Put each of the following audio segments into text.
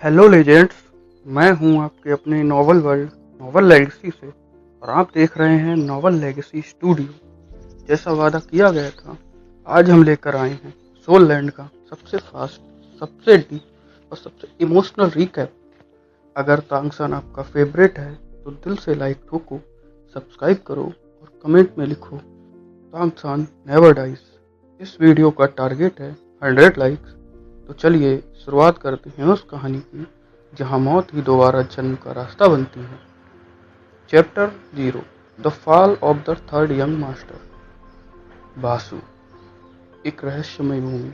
Hello legends. मैं हूं आपके अपने नॉवल वर्ल्ड नॉवल लेगेसी से और आप देख रहे हैं नॉवल लेगेसी स्टूडियो। जैसा वादा किया गया था, आज हम लेकर आए हैं सोल लैंड का सबसे फास्ट, सबसे डीप और सबसे इमोशनल रिकैप। अगर तांगसान आपका फेवरेट है तो दिल से लाइक ठोको, सब्सक्राइब करो और कमेंट में लिखो तांगसान नेवर डाइज। इस वीडियो का टारगेट है 100 लाइक्स। तो चलिए शुरुआत करते हैं उस कहानी की जहां मौत ही दोबारा जन्म का रास्ता बनती है। Chapter 0, the fall of the third young master. Basu, एक रहस्यमय भूमि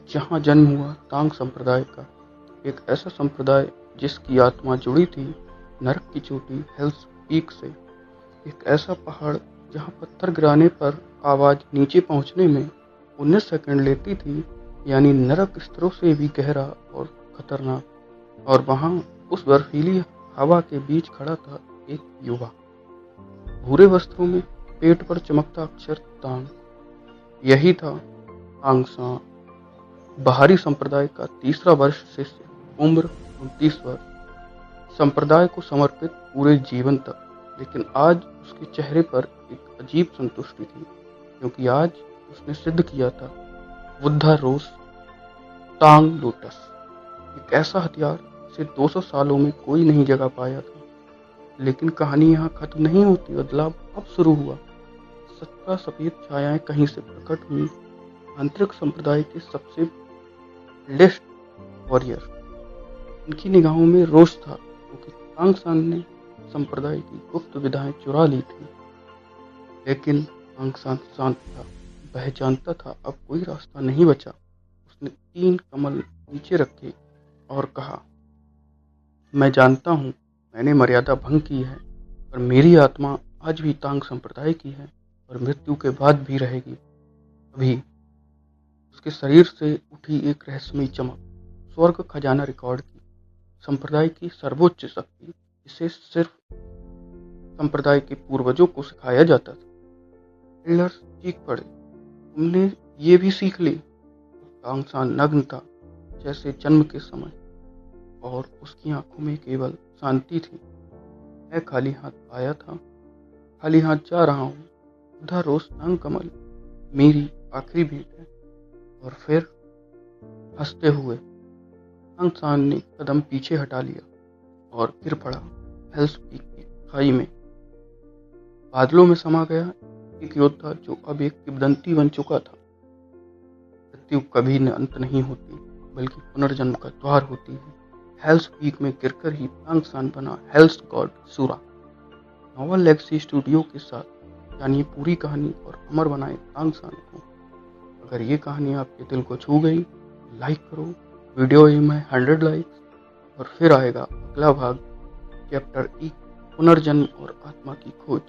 जहां जन्म हुआ तांग संप्रदाय का, एक ऐसा संप्रदाय जिसकी आत्मा जुड़ी थी नरक की चोटी हेल्स पीक से। एक ऐसा पहाड़ जहां पत्थर गिराने पर आवाज नीचे पहुंचने में 19 सेकंड लेती थी, यानी नरक स्तरों से भी गहरा और खतरनाक। और वहां उस बर्फीली हवा के बीच खड़ा था एक युवा, भूरे वस्त्रों में, पेट पर चमकता अक्षर तांग। यही था तांगसान, बाहरी संप्रदाय का तीसरा वर्ष शिष्य, उम्र 29 वर्ष, संप्रदाय को समर्पित पूरे जीवन तक। लेकिन आज उसके चेहरे पर एक अजीब संतुष्टि थी, क्योंकि आज उसने सिद्ध किया था बुद्धा रोस तांग लोटस, एक ऐसा हथियार जिसे 200 सालों में कोई नहीं जगा पाया था। लेकिन कहानी यहाँ खत्म नहीं होती, बदलाव अब शुरू हुआ। 17 सफेद छायाएं कहीं से प्रकट हुई, आंतरिक संप्रदाय के सबसे लेस्ट वॉरियर। उनकी निगाहों में रोष था, क्योंकि तांगसान ने संप्रदाय की गुप्त विधाएं चुरा ली थी। लेकिन तांगसान शांत था, वह जानता था अब कोई रास्ता नहीं बचा। उसने 3 कमल नीचे रखे और कहा, मैं जानता हूँ मैंने मर्यादा भंग की है, पर मेरी आत्मा आज भी तांग संप्रदाय की है और मृत्यु के बाद भी रहेगी। अभी उसके शरीर से उठी एक रहस्यमयी चमक, स्वर्ग खजाना रिकॉर्ड की, संप्रदाय की सर्वोच्च शक्ति, जिसे सिर्फ संप्रदाय के पूर्वजों को सिखाया जाता था। एल्डर्स चीख पड़े, तुमने ये भी सीख ली? तांगसान नग्न था जैसे जन्म के समय, और उसकी आंखों में केवल शांति थी। मैं खाली हाथ आया था, खाली हाथ जा रहा हूँ। बुद्धा रोज तांग कमल मेरी आखिरी भेंट है। और फिर हंसते हुए तांगसान ने कदम पीछे हटा लिया और गिर पड़ा हेल्स पीक की खाई में। बादलों में समा गया एक योद्धा जो अब एक किंवदंती बन चुका था। मृत्यु कभी न अंत नहीं होती, बल्कि पुनर्जन्म का द्वार होती है। हेल्स पीक में गिरकर ही तांगसान बना हेल्स गॉड सूरा। नॉवल लेगेसी स्टूडियो के साथ जानिए पूरी कहानी और अमर बनाए तांगसान को। अगर ये कहानी आपके दिल को छू गई, लाइक करो। वीडियो एम है 100 लाइक्स। और फिर आएगा अगला भाग, चैप्टर ई, पुनर्जन्म और आत्मा की खोज।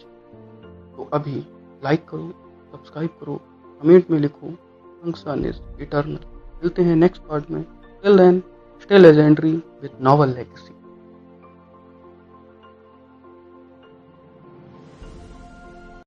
तो अभी लाइक करो, सब्सक्राइब करो, कमेंट में लिखो तांगसान इज इटर्नल। मिलते हैं नेक्स्ट पार्ट में। Till then, stay legendary with novel legacy.